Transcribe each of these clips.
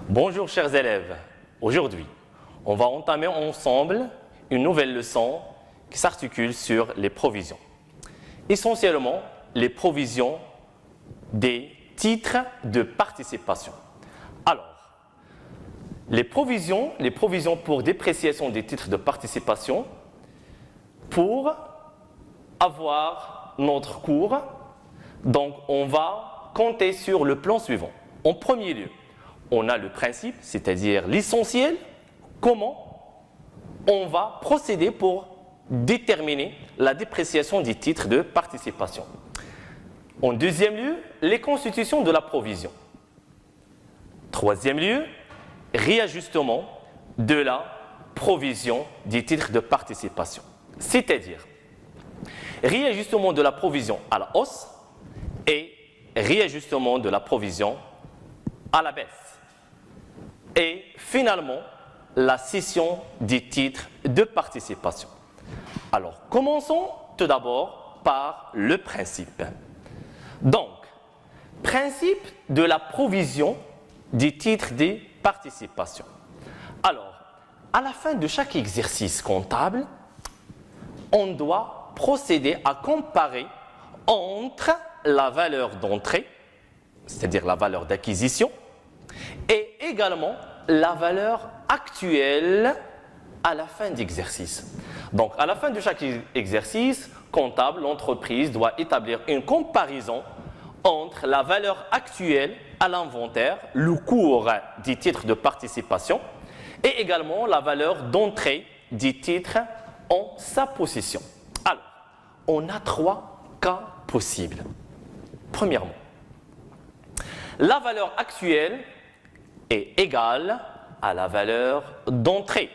Bonjour chers élèves, aujourd'hui on va entamer ensemble une nouvelle leçon qui s'articule sur les provisions. Essentiellement les provisions des titres de participation. Alors, les provisions pour dépréciation des titres de participation, pour avoir notre cours, donc on va compter sur le plan suivant. En premier lieu, on a le principe, c'est-à-dire l'essentiel, comment on va procéder pour déterminer la dépréciation des titres de participation. En deuxième lieu, les constitutions de la provision. Troisième lieu, réajustement de la provision des titres de participation. C'est-à-dire, réajustement de la provision à la hausse et réajustement de la provision à la baisse. Et finalement, la cession des titres de participation. Alors, commençons tout d'abord par le principe. Donc, principe de la provision des titres de participation. Alors, à la fin de chaque exercice comptable, on doit procéder à comparer entre la valeur d'entrée, c'est-à-dire la valeur d'acquisition, et également la valeur actuelle à la fin d'exercice. Donc, à la fin de chaque exercice comptable, l'entreprise doit établir une comparaison entre la valeur actuelle à l'inventaire, le cours des titres de participation, et également la valeur d'entrée des titres en sa possession. Alors, on a trois cas possibles. Premièrement, la valeur actuelle est égale à la valeur d'entrée.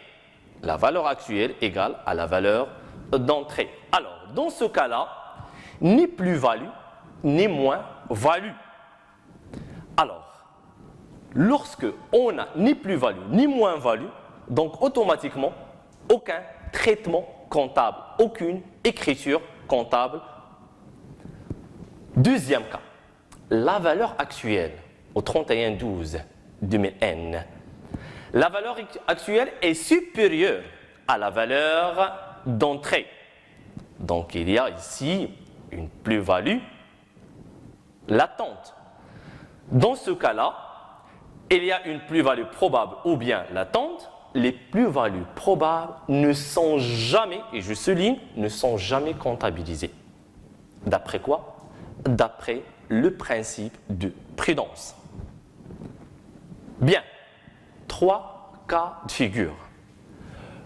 La valeur actuelle égale à la valeur d'entrée. Alors, dans ce cas-là, ni plus-value, ni moins-value. Alors, lorsque on n'a ni plus-value, ni moins-value, donc automatiquement, aucun traitement comptable, aucune écriture comptable. Deuxième cas, la valeur actuelle au 31/12/2000N. La valeur actuelle est supérieure à la valeur d'entrée. Donc, il y a ici une plus-value latente. Dans ce cas-là, il y a une plus-value probable ou bien latente. Les plus-values probables ne sont jamais, et je souligne, ne sont jamais comptabilisées. D'après quoi? D'après le principe de prudence. Bien, trois cas de figure.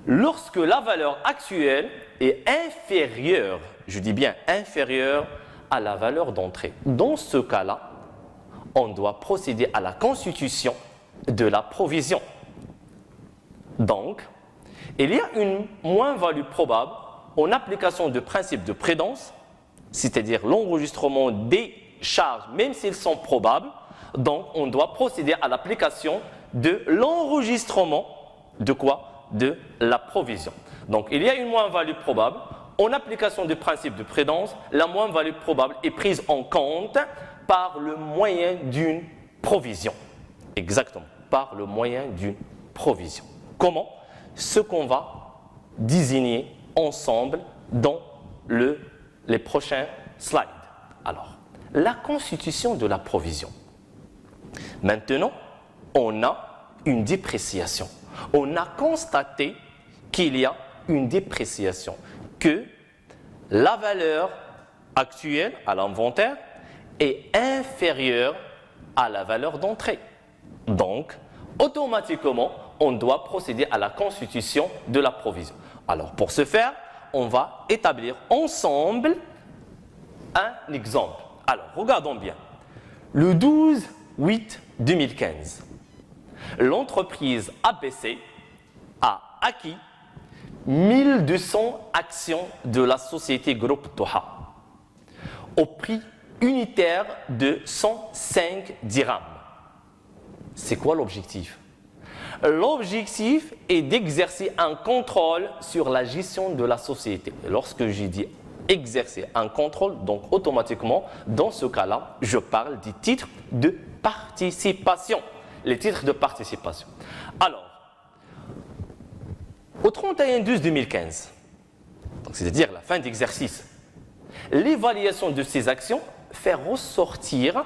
Lorsque la valeur actuelle est inférieure, je dis bien inférieure à la valeur d'entrée, dans ce cas-là, on doit procéder à la constitution de la provision. Donc, il y a une moins-value probable en application du principe de prudence, c'est-à-dire l'enregistrement des charges, même s'ils sont probables. Donc, on doit procéder à l'application de l'enregistrement de quoi? De la provision. Donc, il y a une moins-value probable. En application du principe de prudence, la moins-value probable est prise en compte par le moyen d'une provision. Exactement, par le moyen d'une provision. Comment? Ce qu'on va désigner ensemble dans les prochains slides. Alors, la constitution de la provision. Maintenant, on a une dépréciation. On a constaté qu'il y a une dépréciation, que la valeur actuelle à l'inventaire est inférieure à la valeur d'entrée. Donc, automatiquement, on doit procéder à la constitution de la provision. Alors, pour ce faire, on va établir ensemble un exemple. Alors, regardons bien. Le 12/8/2015, l'entreprise ABC a acquis 1200 actions de la société Groupe Toha au prix unitaire de 105 dirhams. C'est quoi l'objectif? L'objectif est d'exercer un contrôle sur la gestion de la société. Lorsque j'ai dit exercer un contrôle, donc automatiquement, dans ce cas-là, je parle des titres de participation. les titres de participation. Alors, au 31/12/2015, c'est-à-dire la fin d'exercice, l'évaluation de ces actions fait ressortir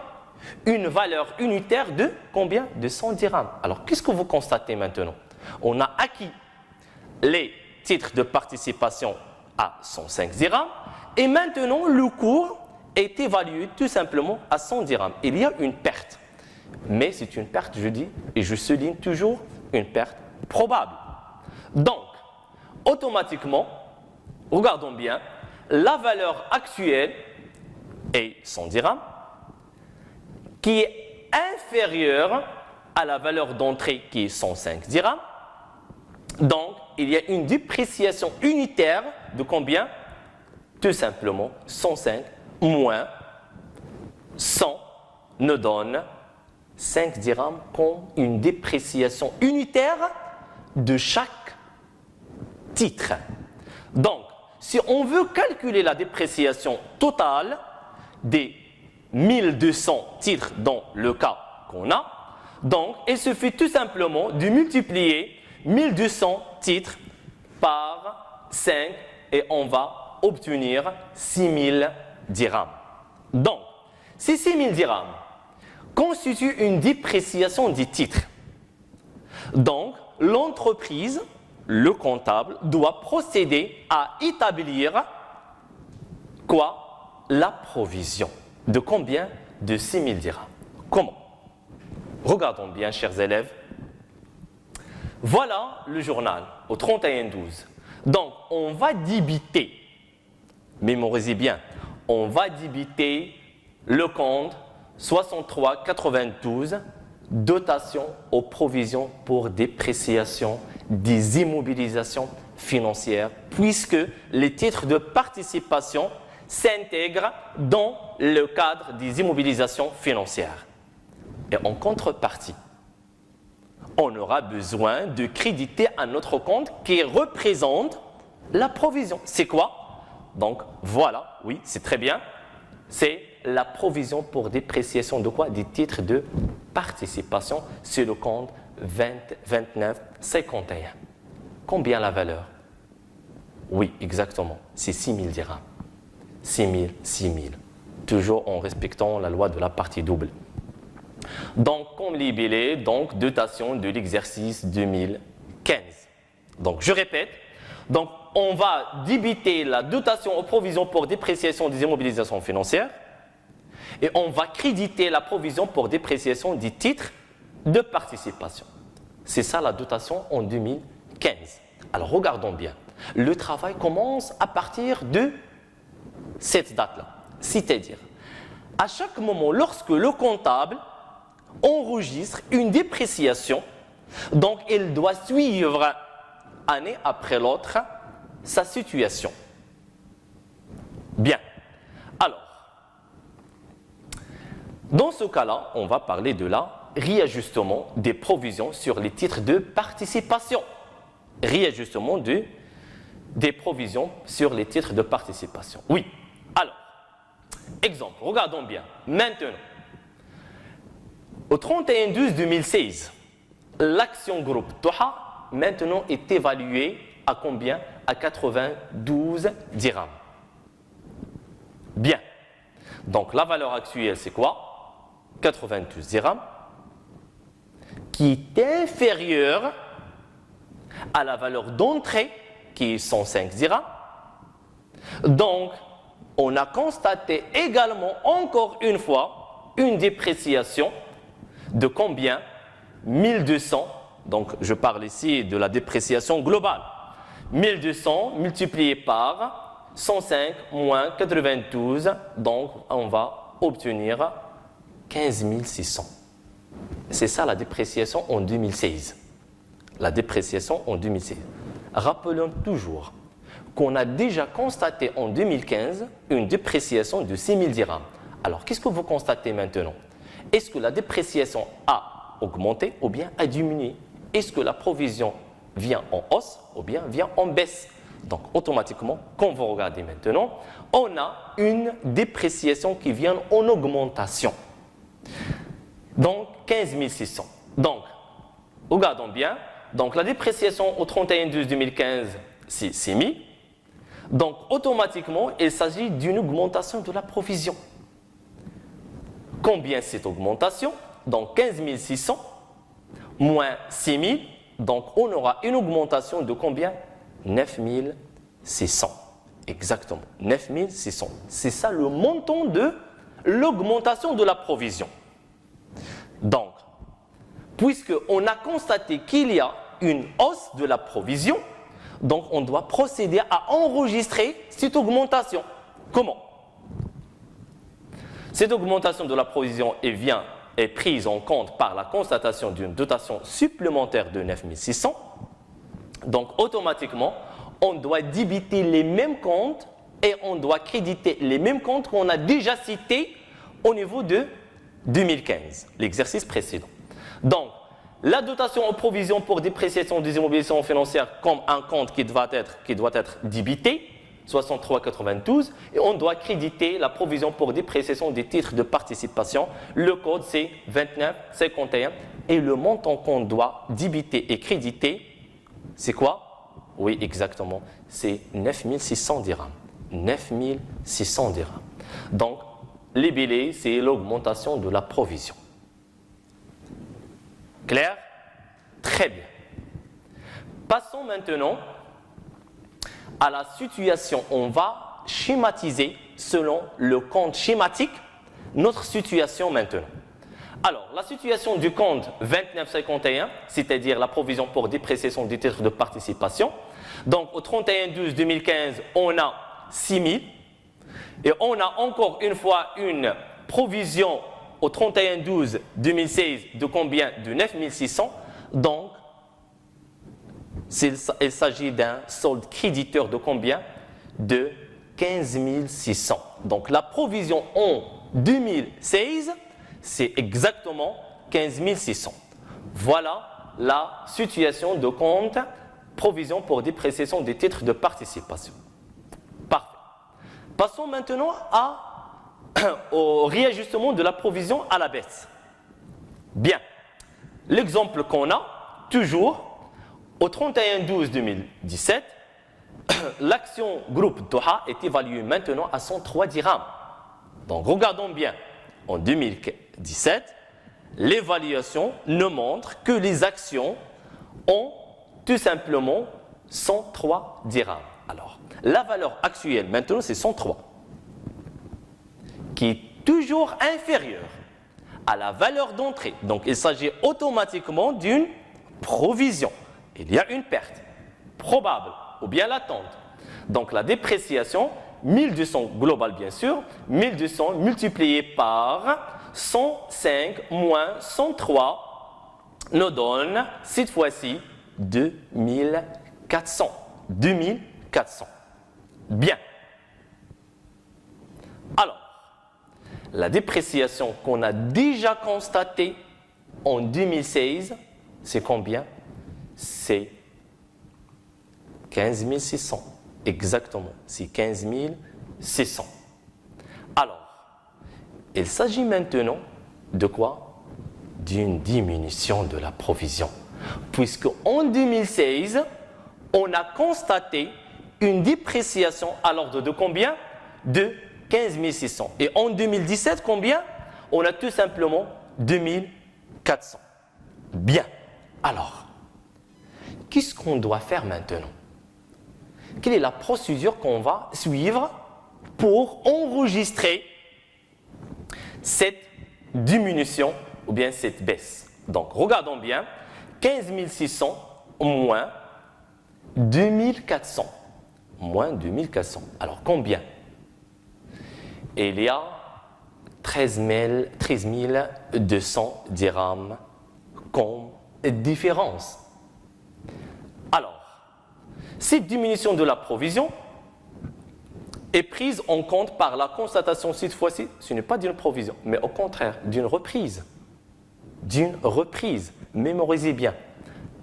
une valeur unitaire de combien? De 100 dirhams. Alors, qu'est-ce que vous constatez maintenant? On a acquis les titres de participation à 105 dirhams et maintenant le cours est évalué tout simplement à 100 dirhams. Il y a une perte, mais c'est une perte, je dis, et je souligne toujours, une perte probable. Donc, automatiquement, regardons bien, la valeur actuelle est 100 dirhams, qui est inférieure à la valeur d'entrée qui est 105 dirhams. Donc, il y a une dépréciation unitaire de combien? Tout simplement 105 moins 100 nous donne 5 dirhams comme une dépréciation unitaire de chaque titre. Donc, si on veut calculer la dépréciation totale des 1200 titres dans le cas qu'on a, donc il suffit tout simplement de multiplier 1200 titres par 5 et on va obtenir 6000 dirhams. Donc, ces 6000 dirhams constituent une dépréciation des titres. Donc, l'entreprise, le comptable, doit procéder à établir quoi? La provision. De combien? De 6000 dirhams. Comment? Regardons bien, chers élèves. Voilà le journal au 31/12. Donc, on va débiter, mémorisez bien, on va débiter le compte 6392, dotation aux provisions pour dépréciation des immobilisations financières, puisque les titres de participation s'intègrent dans le cadre des immobilisations financières. Et en contrepartie, on aura besoin de créditer un autre compte qui représente la provision. C'est quoi? Donc voilà, oui, c'est très bien. C'est la provision pour dépréciation de quoi? Des titres de participation sur le compte 2951. Combien la valeur? Oui, exactement, c'est 6000 dirhams. 6000, 6000. Toujours en respectant la loi de la partie double. Donc, comme libellé, donc dotation de l'exercice 2015. Donc, je répète. Donc, on va débiter la dotation aux provisions pour dépréciation des immobilisations financières et on va créditer la provision pour dépréciation des titres de participation. C'est ça la dotation en 2015. Alors, regardons bien. Le travail commence à partir de cette date-là. C'est-à-dire, à chaque moment, lorsque le comptable enregistre une dépréciation, donc il doit suivre année après l'autre sa situation. Bien. Alors, dans ce cas-là, on va parler de la réajustement des provisions sur les titres de participation. Réajustement des provisions sur les titres de participation. Oui. Alors, exemple, regardons bien. Maintenant, au 31/12/2016, l'action groupe Toha maintenant est évaluée à combien? À 92 dirhams. Bien. Donc la valeur actuelle, c'est quoi? 92 dirhams, qui est inférieure à la valeur d'entrée, qui est 105 dirhams. Donc, on a constaté également, encore une fois, une dépréciation de combien? 1200. Donc, je parle ici de la dépréciation globale. 1200 multiplié par 105 moins 92. Donc, on va obtenir 15 600. C'est ça la dépréciation en 2016. La dépréciation en 2016. Rappelons toujours qu'on a déjà constaté en 2015 une dépréciation de 6000 dirhams. Alors, qu'est-ce que vous constatez maintenant? Est-ce que la dépréciation a augmenté ou bien a diminué? Est-ce que la provision vient en hausse ou bien vient en baisse? Donc, automatiquement, quand vous regardez maintenant, on a une dépréciation qui vient en augmentation. Donc, 15 600. Donc, regardons bien. Donc, la dépréciation au 31/12/2015, c'est 6 000. Donc, automatiquement, il s'agit d'une augmentation de la provision. Combien cette augmentation? Donc, 15 600 moins 6 000. Donc, on aura une augmentation de combien? 9 600. Exactement, 9 600. C'est ça le montant de l'augmentation de la provision. Donc, puisqu'on a constaté qu'il y a une hausse de la provision, donc on doit procéder à enregistrer cette augmentation. Comment? Cette augmentation de la provision est prise en compte par la constatation d'une dotation supplémentaire de 9 600. Donc, automatiquement, on doit débiter les mêmes comptes et on doit créditer les mêmes comptes qu'on a déjà cités au niveau de 2015, l'exercice précédent. Donc, la dotation en provision pour dépréciation des immobilisations financières comme un compte qui doit être débité, 63,92, et on doit créditer la provision pour dépréciation des titres de participation. Le code, c'est 29,51 et le montant qu'on doit débiter et créditer, c'est quoi? Oui, exactement, c'est 9 600 dirhams. 9 600 dirhams. Donc, libellé, c'est l'augmentation de la provision. Clair? Très bien. Passons maintenant à la situation. On va schématiser selon le compte schématique notre situation maintenant. Alors, la situation du compte 29,51, c'est-à-dire la provision pour dépréciation des titres de participation. Donc, au 31/12/2015, on a 6 000 et on a encore une fois une provision au 31/12/2016 de combien? De 9 600. Donc, il s'agit d'un solde créditeur de combien? De 15 600. Donc, la provision en 2016, c'est exactement 15 600. Voilà la situation de compte provision pour dépréciation des titres de participation. Parfait. Passons maintenant au réajustement de la provision à la baisse. Bien. L'exemple qu'on a, toujours, au 31/12/2017, l'action groupe Doha est évaluée maintenant à 103 dirhams. Donc, regardons bien. En 2017, l'évaluation nous montre que les actions ont tout simplement 103 dirhams. Alors, la valeur actuelle maintenant, c'est 103, qui est toujours inférieure à la valeur d'entrée. Donc, il s'agit automatiquement d'une provision. Il y a une perte probable ou bien latente. Donc, la dépréciation, 1200 global bien sûr, 1200 multiplié par 105 moins 103 nous donne cette fois-ci 2400. 2400. Bien. Alors, la dépréciation qu'on a déjà constatée en 2016, c'est combien? C'est 15 600. Exactement, c'est 15 600. Alors, il s'agit maintenant de quoi? D'une diminution de la provision. Puisque en 2016, on a constaté une dépréciation à l'ordre de combien? De 15 600. Et en 2017, combien? On a tout simplement 2400. Bien. Alors, qu'est-ce qu'on doit faire maintenant? Quelle est la procédure qu'on va suivre pour enregistrer cette diminution ou bien cette baisse? Donc, regardons bien. 15 600 moins 2400. Moins 2400. Alors, combien? Il y a 13 200 dirhams comme différence. Alors, cette diminution de la provision est prise en compte par la constatation cette fois-ci, ce n'est pas d'une provision, mais au contraire, d'une reprise. D'une reprise. Mémorisez bien.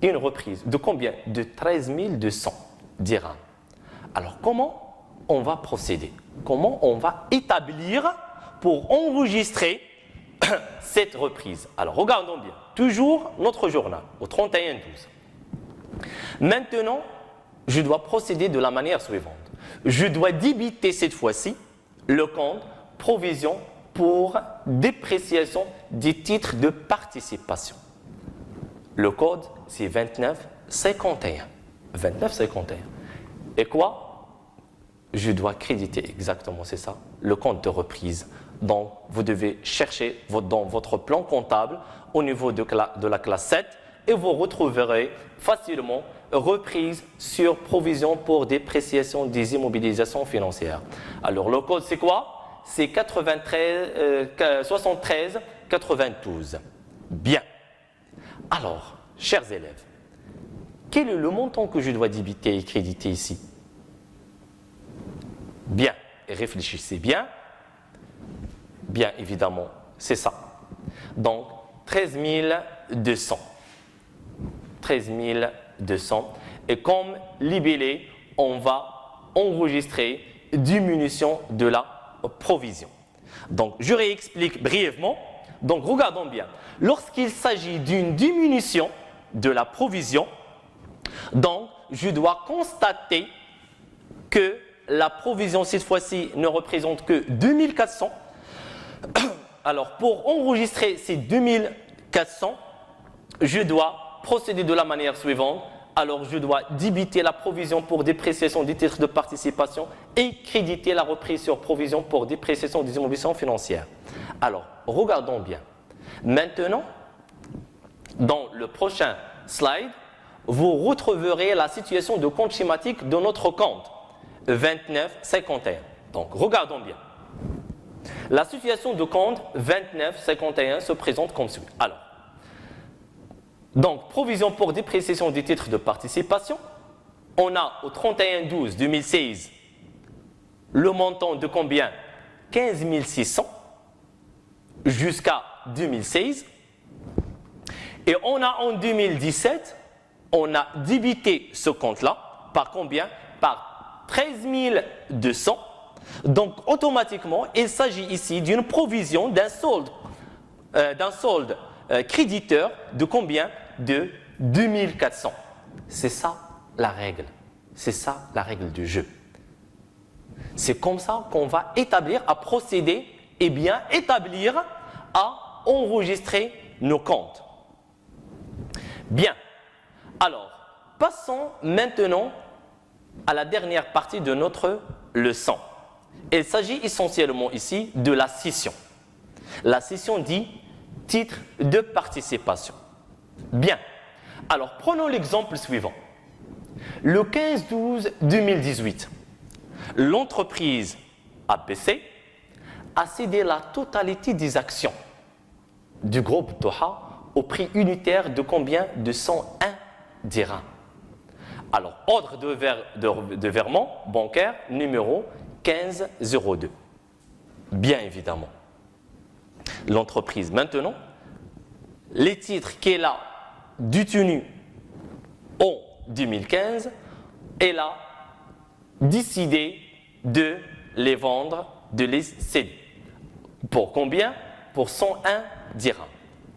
Une reprise. De combien? De 13 200 dirhams. Alors, comment on va procéder? Comment on va établir pour enregistrer cette reprise. Alors, regardons bien. Toujours notre journal, au 31-12. Maintenant, je dois procéder de la manière suivante. Je dois débiter cette fois-ci le compte provision pour dépréciation des titres de participation. Le code, c'est 2951. 2951. Et quoi? Je dois créditer exactement, c'est ça, le compte de reprise. Donc, vous devez chercher dans votre plan comptable au niveau de la classe 7 et vous retrouverez facilement reprise sur provision pour dépréciation des immobilisations financières. Alors, le code, c'est quoi? C'est 73 92. Bien. Alors, chers élèves, quel est le montant que je dois débiter et créditer ici? Bien, et réfléchissez bien. Bien évidemment, c'est ça. Donc, 13 200. 13 200. Et comme libellé, on va enregistrer diminution de la provision. Donc, je réexplique brièvement. Donc, regardons bien. Lorsqu'il s'agit d'une diminution de la provision, donc, je dois constater que la provision, cette fois-ci, ne représente que 2400. Alors, pour enregistrer ces 2400, je dois procéder de la manière suivante. Alors, je dois débiter la provision pour dépréciation des titres de participation et créditer la reprise sur provision pour dépréciation des immobilisations financières. Alors, regardons bien. Maintenant, dans le prochain slide, vous retrouverez la situation de compte schématique de notre compte 2951. Donc, regardons bien. La situation de compte 2951 se présente comme suit. Alors, donc, provision pour dépréciation des titres de participation. On a au 31-12-2016 le montant de combien? 15 600 jusqu'à 2016. Et on a en 2017, on a débité ce compte-là par combien? Par 13 200. Donc, automatiquement, il s'agit ici d'une provision d'un solde créditeur de combien? De 2400. C'est ça la règle. C'est ça la règle du jeu. C'est comme ça qu'on va procéder, et bien établir, à enregistrer nos comptes. Bien. Alors, passons maintenant à la dernière partie de notre leçon. Il s'agit essentiellement ici de la scission. La scission dit titre de participation. Bien. Alors, prenons l'exemple suivant. Le 15-12-2018, l'entreprise APC a cédé la totalité des actions du groupe Doha au prix unitaire de combien? De 101 dirhams. Alors, ordre de virement bancaire numéro 1502. Bien évidemment. L'entreprise maintenant, les titres qu'elle a détenus en 2015, elle a décidé de les vendre, de les céder. Pour combien? Pour 101 dirhams.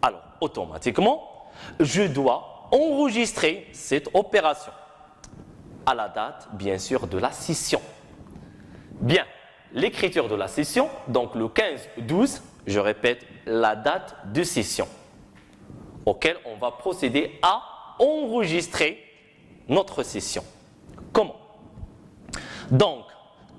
Alors, automatiquement, je dois enregistrer cette opération à la date, bien sûr, de la scission. Bien, l'écriture de la scission, donc le 15-12, je répète, la date de scission, auquel on va procéder à enregistrer notre scission. Comment? Donc,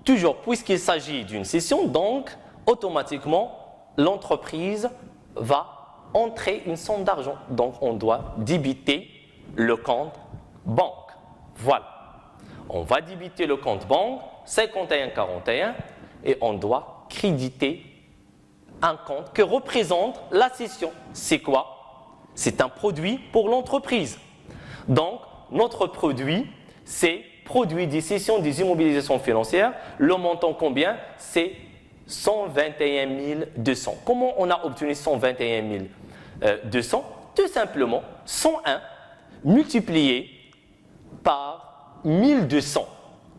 toujours, puisqu'il s'agit d'une scission, donc, automatiquement, l'entreprise va entrer une somme d'argent. Donc, on doit débiter le compte banque. Voilà. On va débiter le compte banque 5141 et on doit créditer un compte que représente la cession. C'est quoi? C'est un produit pour l'entreprise. Donc, notre produit, c'est produit des cessions des immobilisations financières. Le montant combien? C'est 121 200. Comment on a obtenu 121 200? Tout simplement 101 multiplié par 1200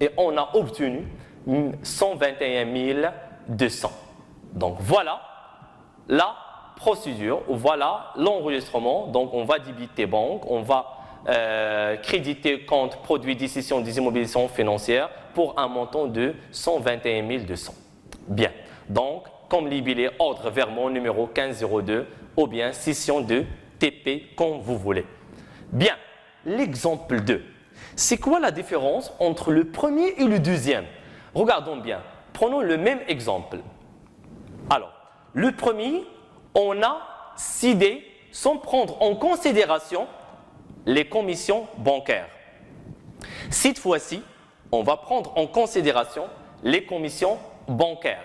et on a obtenu 121 200. Donc voilà la procédure, voilà l'enregistrement. Donc, on va débiter banque, on va créditer compte produit décision des immobilisations financières pour un montant de 121 200. Bien. Donc, comme libellé, ordre virement numéro 1502 ou bien session de TP comme vous voulez. Bien. L'exemple 2. C'est quoi la différence entre le premier et le deuxième? Regardons bien. Prenons le même exemple. Alors, le premier, on a cédé sans prendre en considération les commissions bancaires. Cette fois-ci, on va prendre en considération les commissions bancaires.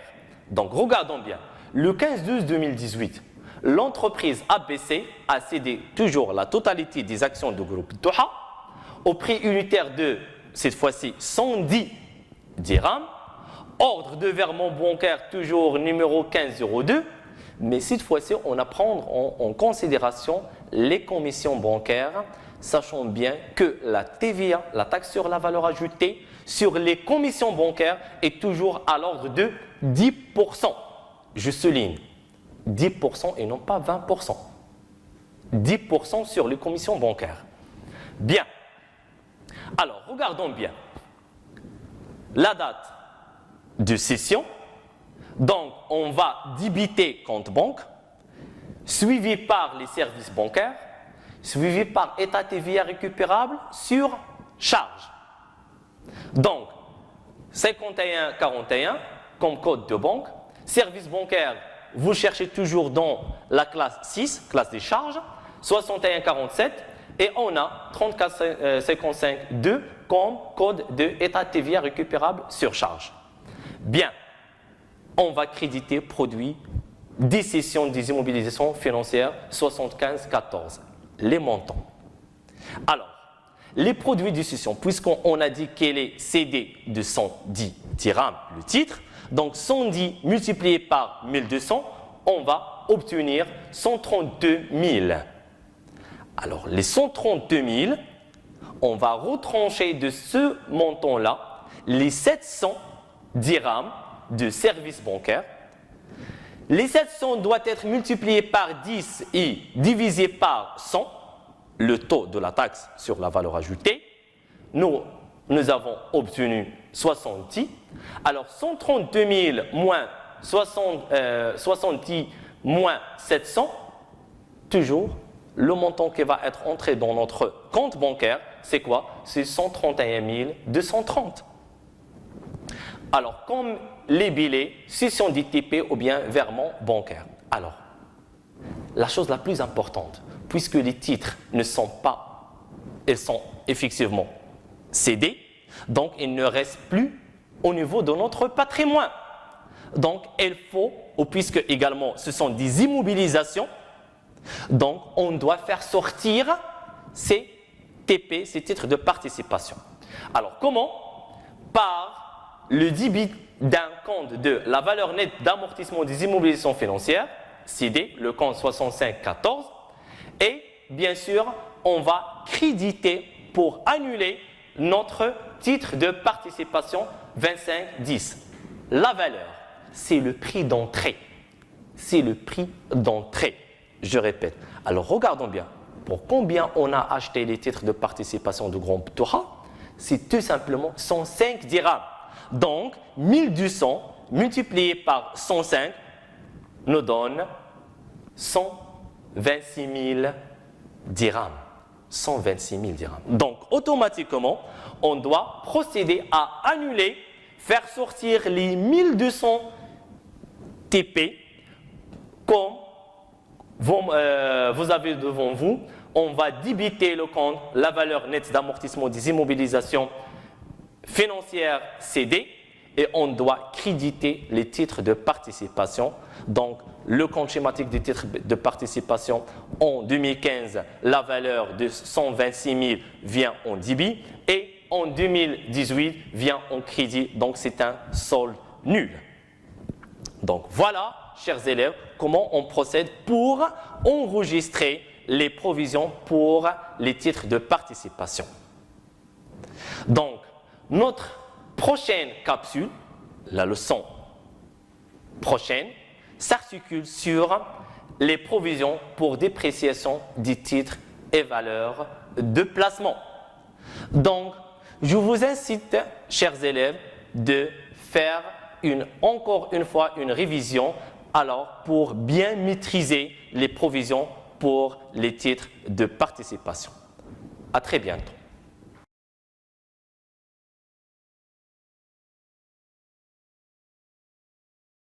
Donc, regardons bien. Le 15/12/2018, l'entreprise ABC a cédé toujours la totalité des actions du groupe Doha au prix unitaire de, cette fois-ci, 110 dirhams. Ordre de virement bancaire toujours numéro 1502. Mais cette fois-ci, on va prendre en considération les commissions bancaires, sachant bien que la TVA, la taxe sur la valeur ajoutée, sur les commissions bancaires est toujours à l'ordre de 10%. Je souligne, 10% et non pas 20%. 10% sur les commissions bancaires. Bien. Alors, regardons bien. La date de cession. Donc, on va débiter compte banque, suivi par les services bancaires, suivi par état TVA récupérable sur charge. Donc, 5141 comme code de banque. Service bancaire, vous cherchez toujours dans la classe 6, classe des charges, 6147, et on a 3455-2 comme code de état TVA récupérable sur charge. Bien, on va créditer produit décision des immobilisations financières 7514, les montants. Alors, les produits de cession, puisqu'on a dit qu'elle est cédée de 110 dirhams le titre, donc 110 multiplié par 1200, on va obtenir 132 000. Alors, les 132 000, on va retrancher de ce montant-là les 700 dirhams de service bancaire. Les 700 doivent être multipliés par 10 et divisés par 100, le taux de la taxe sur la valeur ajoutée. Nous avons obtenu 60. Alors 132 000 moins 70 moins 700, toujours le montant qui va être entré dans notre compte bancaire, c'est quoi? C'est 131 230. Alors, comme les billets, cession d'ITP ou bien virement bancaire. Alors, la chose la plus importante, puisque les titres ne sont pas, ils sont effectivement cédés, donc il ne reste plus au niveau de notre patrimoine. Donc, il faut, ou puisque également ce sont des immobilisations, donc on doit faire sortir ces TP, ces titres de participation. Alors, comment? Par le débit d'un compte de la valeur nette d'amortissement des immobilisations financières, CD, le compte 6514, et bien sûr, on va créditer pour annuler notre titre de participation 2510. La valeur, c'est le prix d'entrée. C'est le prix d'entrée. Je répète. Alors, regardons bien. Pour combien on a acheté les titres de participation du groupe Doha? C'est tout simplement 105 dirhams. Donc, 1200 multiplié par 105 nous donne 126 000 dirhams. 126 000 dirhams. Donc, automatiquement, on doit procéder à annuler, faire sortir les 1200 TP comme vous avez devant vous. On va débiter le compte, la valeur nette d'amortissement des immobilisations financières cédées et on doit créditer les titres de participation. Donc, le compte schématique des titres de participation en 2015, la valeur de 126 000 vient en débit et en 2018 vient en crédit. Donc, c'est un solde nul. Donc, voilà, chers élèves, comment on procède pour enregistrer les provisions pour les titres de participation. Donc, notre prochaine capsule, la leçon prochaine, s'articule sur les provisions pour dépréciation des titres et valeurs de placement. Donc, je vous incite, chers élèves, de faire encore une fois une révision pour bien maîtriser les provisions pour les titres de participation. À très bientôt.